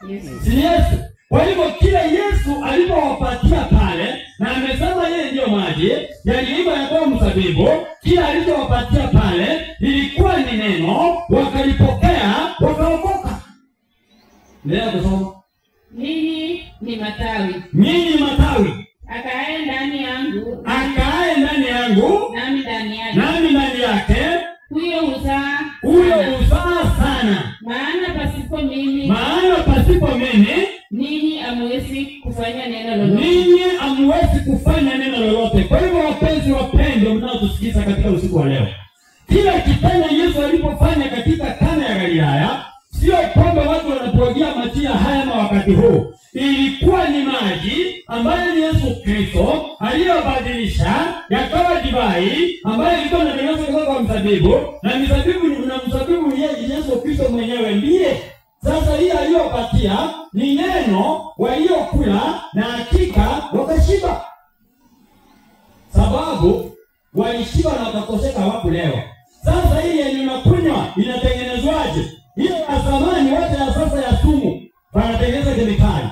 Yesu. Si Yesu. Kwa hivyo kile Yesu alipowapatia pale na amesema yeye ndio maji yaliiva yakawa mzabibu, kile alichowapatia pale ilikuwa ni neno, wakalipokea wakaokoka. Ndio kusoma. Ninyi ni matawi. Akae ndani yangu nami ndani yake. Huyo huzaa sana. Maana hamwezi kufanya neno lolote. Kwa hivyo wapenzi wapendwa mnaotusikiza katika usiku wa leo, kila kitendo Yesu alipofanya katika Kana ya Galilaya, sio kwamba watu wanapogia majira haya na wakati huu. Ilikuwa ni maji ambayo ni Yesu Kristo aliyobadilisha yakawa divai ambayo ilikuwa inatengenezwa kutoka kwa mzabibu, na mzabibu ni Yesu Kristo mwenyewe ndiye. Sasa hii aliyopatia ni neno waliokula na hakika wakashiba. Sababu walishiba na wakakoseka hawakulewa. Sasa hii yenye unakunywa inatengenezwaje? Hiyo ya zamani wote ya sasa ya sumu wanatengeneza kemikali.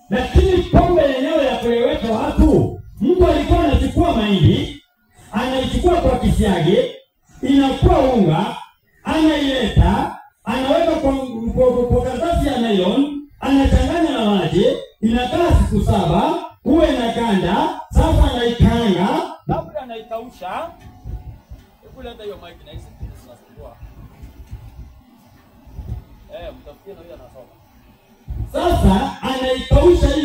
Lakini pombe yenyewe ya kuleweka watu, mtu alikuwa anachukua mahindi, anaichukua kwa kisiage, inakuwa unga, anaileta, anaweka kwa karatasi ya nylon, anachanganya na maji, inakaa siku 7, uwe na ganda, sasa anaikanga, labda anaikausha. Hebu leta hiyo mic na hizi tunasumbua. Mtafikia na huyo anasoma. Sasa anaikausha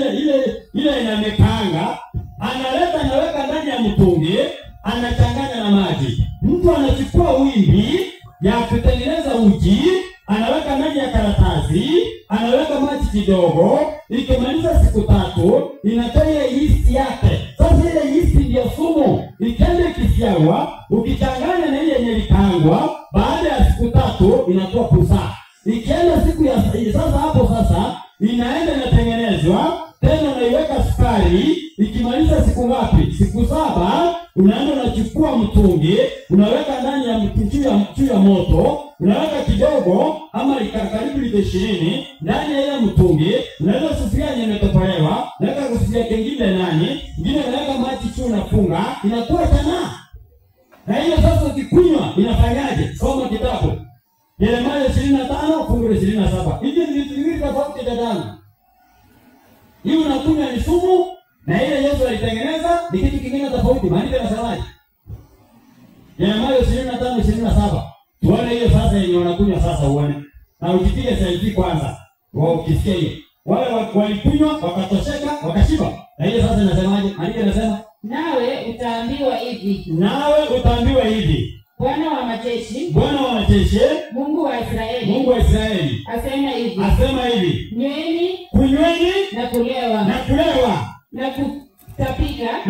ile inamekanga, analeta anaweka ndani ya mtungi, anachanganya na maji. Mtu anachukua wimbi ya kutengeneza uji, anaweka ndani ya karatasi, anaweka maji kidogo, ikimaliza siku 3 inatoa yeast yake. Sasa ile yeast ndio sumu. Ikienda ikisiagwa, ukichanganya na ile yenye likangwa, baada ya siku 3 inakuwa pusa. Ikienda siku ya sasa, hapo sasa inaenda inatengenezwa tena, unaiweka sukari. Ikimaliza siku ngapi? Siku 7, unaenda unachukua mtungi, unaweka ndani ya juu ya moto, unaweka kidogo ama karibu lita 20 ndani ya ile mtungi, unaweka sufuria yenye imetopolewa, unaweka sufuria kingine ndani, ingine unaweka maji juu, unafunga, inakuwa chana. Na hiyo sasa ukikunywa inafanyaje? Soma kitabu Yeremia 25 fungu la 27. Hivi ni vitu viwili tofauti dadangu. Hii unakunywa ni sumu, na ile Yesu alitengeneza ni kitu kingine tofauti. Maandiko yanasemaje? Yeremia 25:27. Tuone hiyo sasa yenye unakunywa sasa uone. Na ukipige selfie kwanza. Wao ukisikia hiyo. Wale walikunywa wakatosheka, wakashiba. Na hiyo sasa inasemaje? Maandiko yanasema, nawe utaambiwa hivi. Nawe utaambiwa hivi. Bwana wa majeshi, Mungu wa Israeli, asema hivi, kunyweni na kulewa, na kutapika,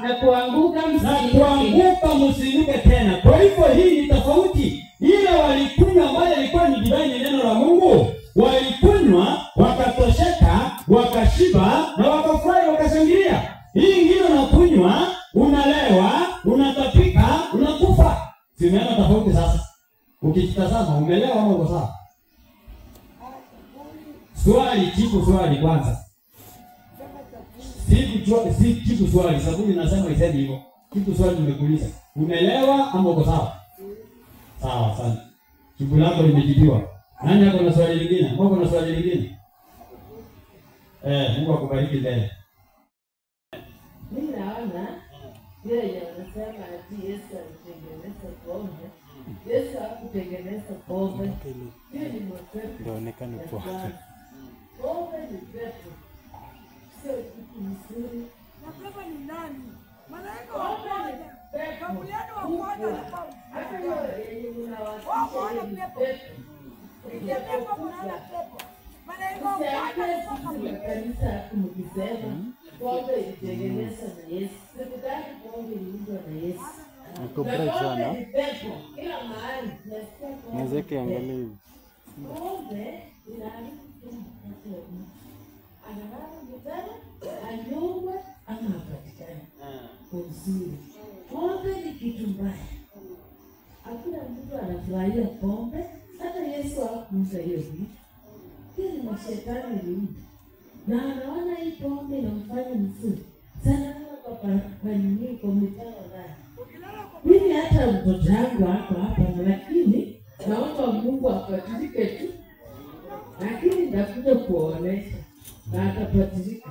na kuanguka msiinuke tena. Kwa hivyo hii ni tofauti. Ile walikunywa ambayo ilikuwa ni divai, ni neno la Mungu, walikunywa wakatosheka, wakashiba na wakafurahi, wakashangilia. Hii ingine unakunywa, unalewa, unatapika, unakufa. Simeona tofauti sasa. Ukitazama umelewa ama uko sawa? Jibu swali kwanza. Jibu swali, sababu ninasema isemi hivyo. Jibu swali nimekuuliza. Umelewa ama uko sawa? Sawa sana. Jibu lako limejibiwa. Nani ako na swali lingine? Mungu na swali lingine? Mungu akubariki leo. Mimi naona yeye anasema ati Yesu alitengeneza pombe. Yesu hakutengeneza pombe. Hiyo ni mapepo. Inaonekana kwa. Pombe ni pepo. Sio kitu mzuri. Na pepo ni nani? Malaika wa Bwana. Kabuliani wa Bwana na pombe. Hata hiyo yenye unawasikia ni pepo. Ile pepo mnaona pepo. Malaika wa Bwana kanisa kumkisema pombe ilitengenezwa na Yesu. Sikutaki pombe iliundwa na Yesu. Niko bright sana. Kila mahali Nazeke angalia hivi. pombe inaharibu mtu. Anataka mtana, anyongwe ama apatikane. Uzuri. Pombe ni kitu mbaya. Hakuna mtu anafurahia pombe. Hata Yesu hakuuza hiyo vitu. Hili mashetani ni na anaona hii pombe inamfanya mzuri sana kwa nini kwa mitano ndani. Mimi hata mtoto wangu hapa lakini naomba Mungu apatilike tu. Lakini ndakuja kuonesha na atapatilika.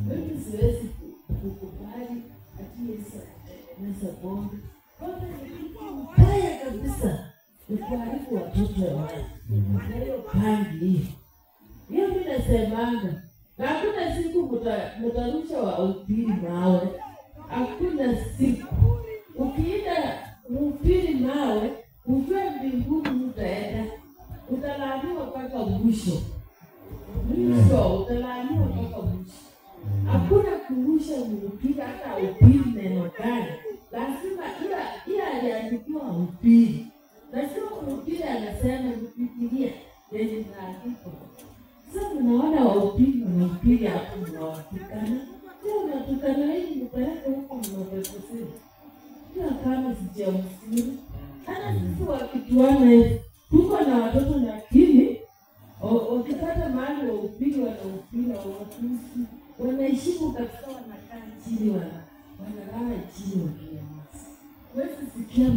Mimi siwezi kukubali ati Yesu atengeneza pombe. Pombe ni kitu mbaya kabisa. Ni kuharibu watoto wao. Na hiyo pangi hiyo mimi nasemanga. Na hakuna siku mtarusha wa upili mawe. Hakuna siku ukienda upili mawe ujue mbinguni utaenda, utalaaniwa mpaka mwisho. Utalaaniwa mpaka mwisho. Hakuna kurusha upili, hata upili neno gani. Lazima ila aliandikiwa upili. Lazima upili anasema Biblia yenye inaandikwa. Sasa unaona wa upili na upili hapo mnawatukana. Sio unatukana hii mpeleke huko mnapokosea. Kila kama sijamsikia. Hata sisi wakituana hivi, tuko na watoto lakini wakipata mahali wa upili wanaupila watusi. Wanaheshimu kabisa, wanakaa chini, wanalala chini wakinyamaza. Wewe sikia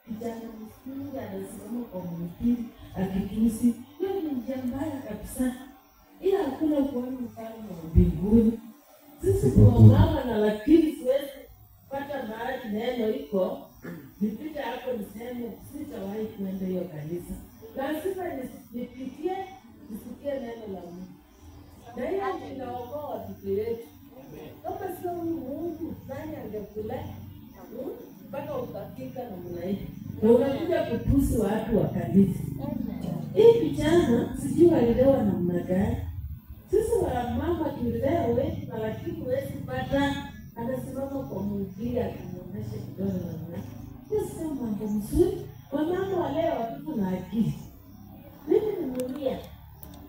kijana msikini anasimama kwa mpili akitusi. Hiyo ni njia mbaya kabisa. Ila hakuna kuona mfano wa mbinguni. Sisi tunaomba na lakini siwezi pata mahali neno iko. Nipita hapo niseme sitawahi kwenda hiyo kanisa. Lazima nipitie nisikie neno la Mungu. Na hiyo ninaogoa watoto wetu. Kama sio Mungu, nani angekula? Mpaka ukafika na mnaishi. Na unakuja kutusi watu wa kanisa. Hii vijana sijui walilewa namna gani. Sisi wamama tulewe, lakini huwezi pata anasimama kwa mhubiri akimwonyesha kidole namna. Hiyo sio mambo mzuri. Wamama wa leo watoto na akili. Mimi nimelia.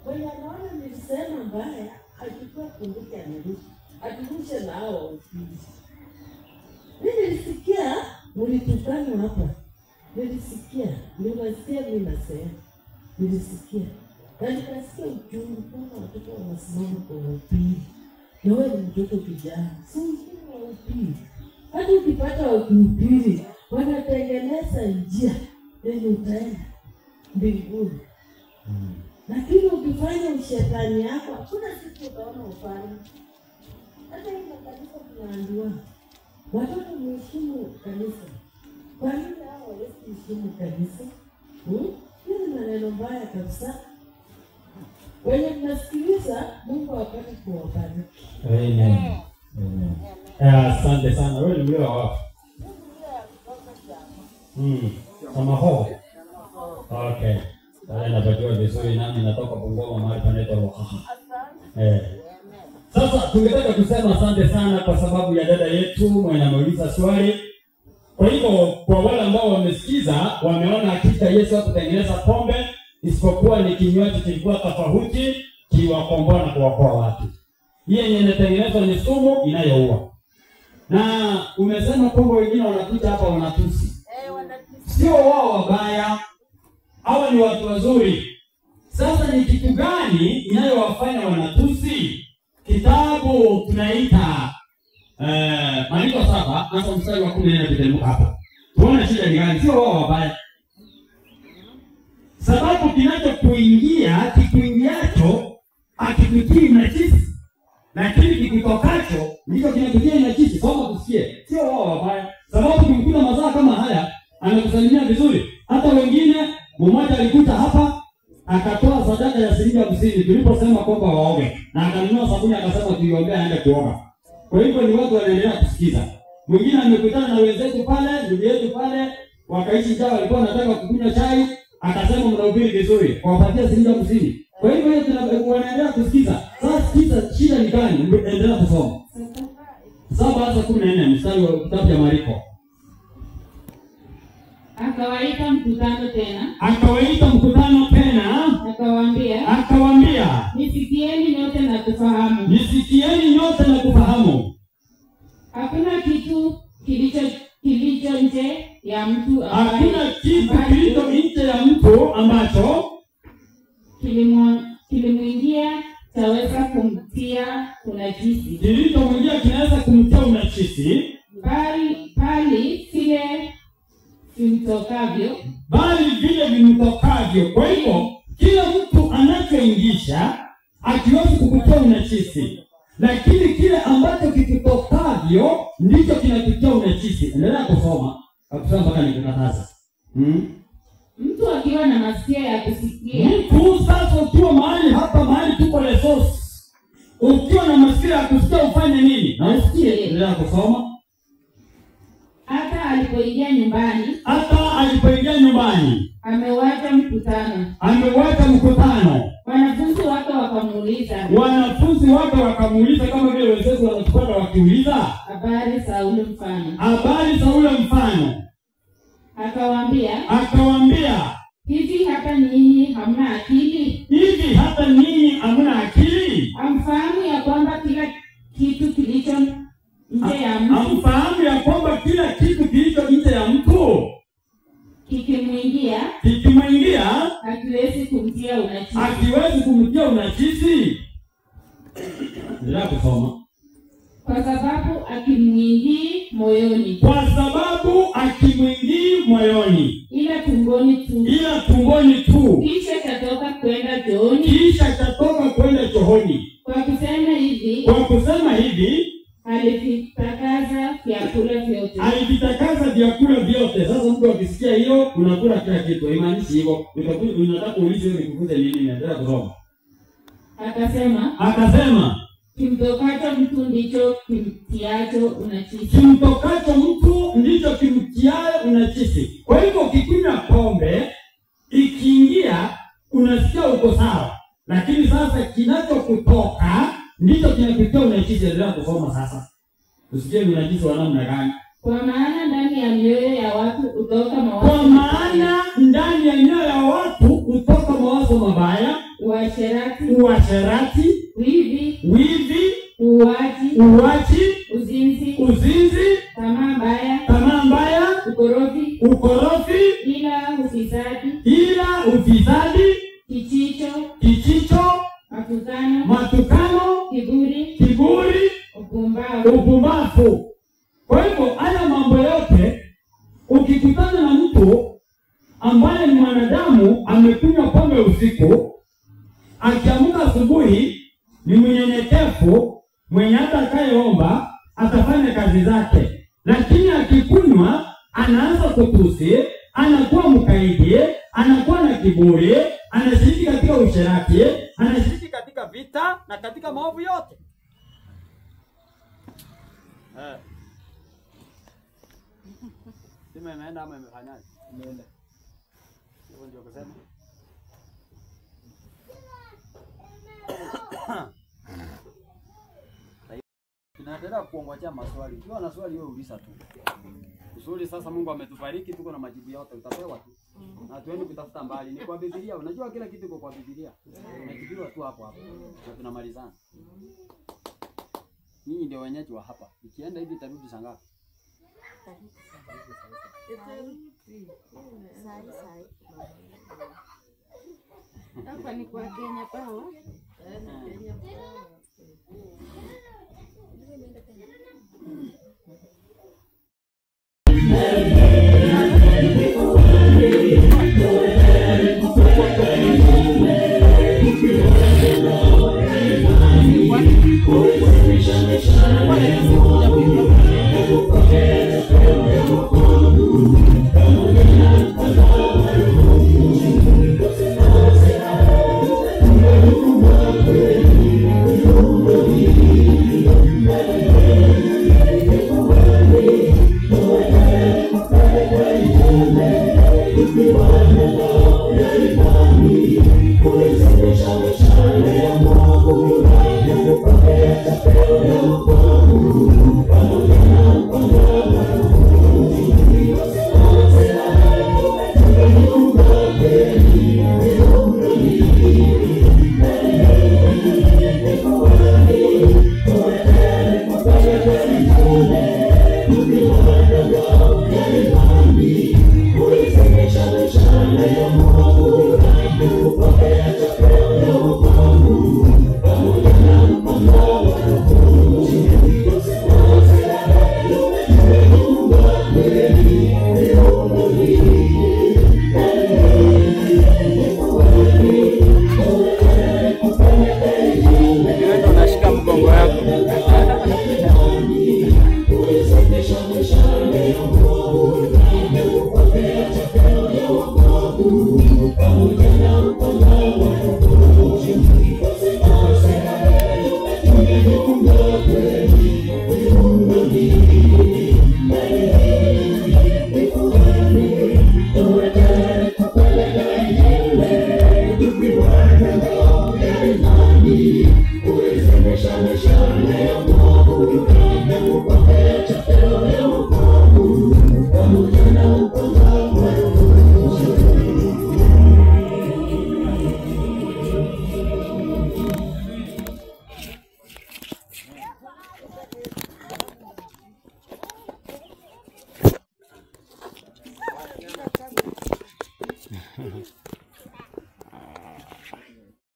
Mwenye anaona nilisema mbaya, achukua kunduki anirusha. Aturushe na hao upili. Mimi nilisikia mlitukana hapa. Nilisikia, nimesikia mimi nasema. Nilisikia. Na nikasikia uchungu kama watoto wanasimama kwa upili. Na wewe ni mtoto kijana. Si mtoto wa upili. Hata ukipata wa upili, wanatengeneza njia yenye utaenda mbinguni. Lakini ukifanya ushetani yako, hakuna siku utaona ufanye. Hata hiyo kanisa tunaambiwa watoto mheshimu kanisa. Kwa nini hao hawaheshimu kanisa? Hiyo ni maneno mbaya kabisa. Wenye mnasikiliza, Mungu apate kuwabariki. Amen. Asante sana. Wewe ni mlio wapi? Kama ho. Okay. Sasa napatiwa vizuri, nami natoka Bungoma mahali panaitwa Ruaha. Sasa tungetaka kusema asante sana kwa sababu ya dada yetu mwenye ameuliza swali. Kwa hivyo kwa wale ambao wamesikiza, wameona hakika Yesu hakutengeneza pombe isipokuwa ni kinywaji kilikuwa tofauti kiwakomboa na kuwaokoa watu. Hii yenye inatengenezwa ni sumu inayoua. Na umesema kwamba wengine wanakuja hapa wanatusi. Sio wao wabaya, hawa ni watu wazuri. Sasa ni kitu gani inayowafanya wanatusi? Kitabu tunaita Mariko 7 hasa mstari wa 14 tuteremka hapa. Tuone shida ni gani? Sio wao wabaya. Sababu kinachokuingia, kikuingiacho akikutii najisi, lakini kikutokacho ndicho kinakutia najisi. Soma kusikie. Sio wao wabaya. Sababu kimkuta mazao kama haya, anakusalimia vizuri. Hata wengine, mmoja alikuta hapa akatoa sadaka ya shilingi 50 tuliposema kwamba waoge, na akanunua sabuni akasema tuiombea aende kuoga. Kwa hivyo ni watu wanaendelea kusikiza. Mwingine amekutana na wenzetu pale, ndugu yetu pale, wakaishi jao walikuwa wanataka kukunywa chai, akasema mnahubiri vizuri, wapatia shilingi 50. Kwa hivyo wanaendelea kusikiza. Sasa sikiza, shida ni gani? Endelea kusoma. 7:14 mstari wa kitabu cha Mariko. Akawaita mkutano tena. Akawaambia, nisikieni nyote na kufahamu. Hakuna kitu kilicho nje ya mtu ambacho kilimwingia chaweza kumtia unajisi. Kilichomwingia kinaweza kumtia unajisi. Bali vile vimtokavyo. Kwa hivyo kila mtu anachoingisha akiwezi kukutia unajisi, lakini kile ambacho kikitokavyo ndicho kinakutia unajisi. Endelea kusoma. Hakusema mpaka nikukataza. Mtu akiwa na masikio ya kusikia. Mtu sasa ukiwa mahali hapa mahali tuko Lesos. Ukiwa na masikio ya kusikia ufanye nini? Na usikie. Endelea kusoma. Hata alipoingia nyumbani, amewacha mkutano. Wanafunzi wake wakamuuliza kama vile wenzetu wanatupata wakiuliza habari za ule mfano. Akawaambia, hivi hata ninyi hamna akili? Amfahamu ya kwamba kila kitu kilicho nje ya mtu kikimwingia hakiwezi kumtia unajisi. Ndio kusoma. Kwa sababu akimwingii moyoni, ila tumboni tu. Kisha chatoka kwenda chooni. Kwa kusema hivi alivitakaza vyakula vyote. Sasa mtu akisikia hiyo unakula kila kitu. Haimaanishi hivyo. Unataka kuuliza wewe nikufunze nini? Naendelea kusoma. Akasema kimtokacho mtu ndicho kimtiayo unachisi. Kwa hivyo ukikunywa pombe ikiingia unasikia uko sawa, lakini sasa kinachokutoka ndicho kinakutia unachisi. Endelea kusoma sasa. Usikie unachisi wa namna gani? Kwa maana ndani ya mioyo ya watu hutoka mawazo mabaya, uasherati, wivi, uwaji, uzinzi, tamaa mbaya, ukorofi, ila ufisadi, kichicho, matukano, kiburi, upumbavu. Kwa hivyo haya mambo yote ukikutana na mtu ambaye ni mwanadamu amekunywa pombe usiku, akiamka asubuhi ni mnyenyekevu, mwenye hata atakayeomba atafanya kazi zake, lakini akikunywa anaanza kutusi, anakuwa mkaidi, anakuwa na kiburi, anashiriki katika usherati, anashiriki katika vita na katika maovu yote. Sima imeenda ama imefanyaje? Imeenda. Hivyo ndio kusema. Tunaendelea kuongojea maswali. Ukiwa na swali wewe uliza tu. Usuli sasa Mungu ametubariki tuko na majibu yote utapewa tu. Na tuende kutafuta mbali. Ni kwa Biblia. Unajua kila kitu kwa Biblia. Unajibiwa tu hapo. Na tunamalizana. Ninyi ndio wenyeji wa hapa. Ikienda hivi tarudi saa ngapi? Hapa ni kwa Kenya Power. Kenya